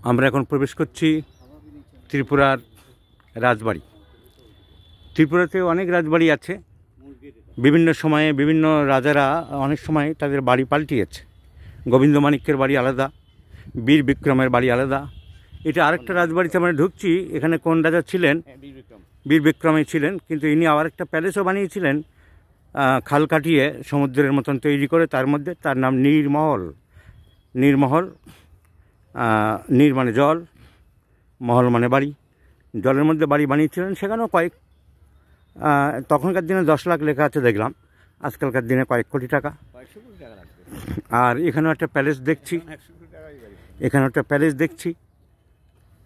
আমরা এখন প্রবেশ করছি ত্রিপুরার রাজবাড়ি। ত্রিপুরাতে অনেক রাজবাড়ি আছে, বিভিন্ন সময়ে বিভিন্ন রাজারা অনেক সময় তাদের বাড়ি পাল্টিয়েছে। গোবিন্দ মাণিক্যের বাড়ি আলাদা, বীর বিক্রমের বাড়ি আলাদা। এটা আরেকটা রাজবাড়িতে আমরা ঢুকছি। এখানে কোন রাজা ছিলেন? বীর বিক্রমে ছিলেন, কিন্তু ইনি আবার একটা প্যালেসও বানিয়েছিলেন খাল কাটিয়ে সমুদ্রের মতন তৈরি করে, তার মধ্যে তার নাম নীরমহল। নীরমহল, নীর মানে জল, মহল মানে বাড়ি। জলের মধ্যে বাড়ি বানিয়েছিলেন। সেখানেও তখনকার দিনে 10 লাখ লেখা আছে দেখলাম, আজকালকার দিনে কয়েক কোটি টাকা। আর এখানেও একটা প্যালেস দেখছি, এখানে একটা প্যালেস দেখছি।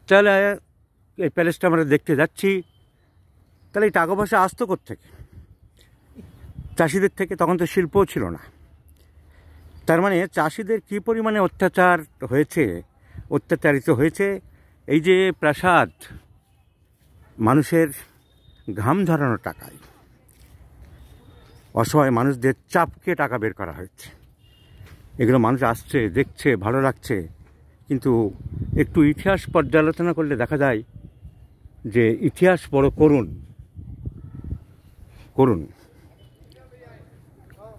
তাহলে এই প্যালেসটা আমরা দেখতে যাচ্ছি। তাহলে এই টাকা পয়সা আসতো কোত্থেকে? চাষিদের থেকে। তখন তো শিল্পও ছিল না। তার মানে চাষিদের কী পরিমাণে অত্যাচারিত হয়েছে। এই যে প্রাসাদ, মানুষের ঘাম ঝরানো টাকায় অসহায় মানুষদের চাপকে টাকা বের করা হয়েছে। এগুলো মানুষ আসছে, দেখছে, ভালো লাগছে। কিন্তু একটু ইতিহাস পর্যালোচনা করলে দেখা যায় যে ইতিহাস বড় করুন।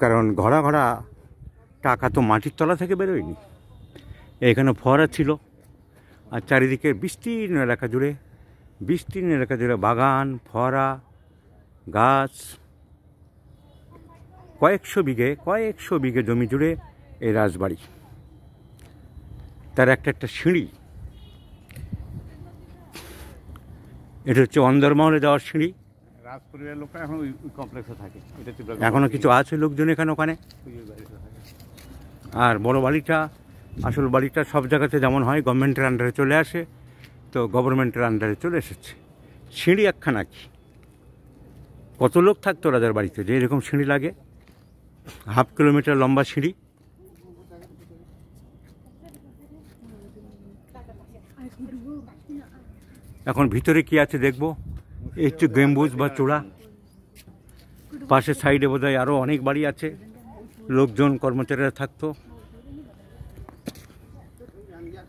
কারণ ঘড়া ঘড়া টাকা তো মাটির তলা থেকে বেরোয়নি। এখানে ফোয়ারা ছিল, আর চারিদিকে বিস্তীর্ণ এলাকা জুড়ে বাগান, ফোয়ারা, গাছ। কয়েকশো বিঘে জমি জুড়ে এই রাজবাড়ি। তার একটা সিঁড়ি, এটা হচ্ছে অন্দরমহলে যাওয়ার সিঁড়ি। রাজপরিবারের লোকরা এখন ওই কমপ্লেক্সে থাকে। এখনো কিছু আছে লোকজন ওখানে। আর বড় বাড়িটা, আসল বাড়িটা সব জায়গাতে যেমন হয় গভর্নমেন্টের আন্ডারে চলে আসে, তো গভর্নমেন্টের আন্ডারে চলে এসেছে। সিঁড়ি একখানা কি, কত লোক থাকতো রাজার বাড়িতে যে এরকম সিঁড়ি লাগে? 1/2 কিলোমিটার লম্বা সিঁড়ি। এখন ভিতরে কি আছে দেখবো। এই হচ্ছে গম্বুজ বা চূড়া। পাশের সাইডে বোধহয় আরও অনেক বাড়ি আছে, লোকজন কর্মচারীরা থাকতো।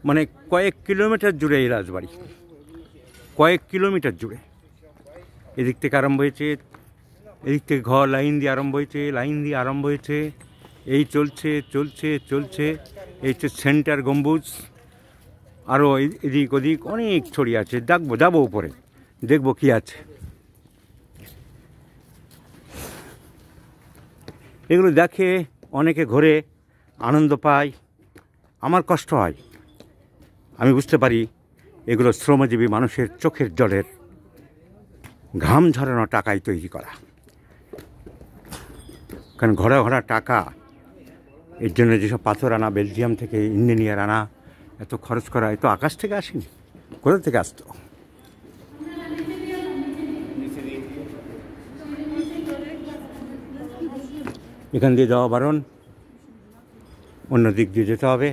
মানে কয়েক কিলোমিটার জুড়ে এই রাজবাড়ি, কয়েক কিলোমিটার জুড়ে। এদিক থেকে আরম্ভ হয়েছে, এদিক থেকে ঘর লাইন দিয়ে আরম্ভ হয়েছে। এই চলছে। এই হচ্ছে সেন্টার গম্বুজ। আরও এদিক ওদিক অনেক ছড়িয়ে আছে। যাবো উপরে, দেখবো কি আছে। এগুলো দেখে অনেকে ঘোরে, আনন্দ পায়। আমার কষ্ট হয়, আমি বুঝতে পারি এগুলো শ্রমজীবী মানুষের চোখের জলের ঘাম ঝরানো টাকায় তৈরি করা। কারণ ঘরা টাকা, এর জন্য যেসব পাথর আনা, বেলজিয়াম থেকে ইঞ্জিনিয়ার আনা, এত খরচ করা, এত আকাশ থেকে আসেনি। কোথা থেকে আসতো? এখান দিয়ে যাওয়া বারণ, অন্য দিক দিয়ে যেতে হবে।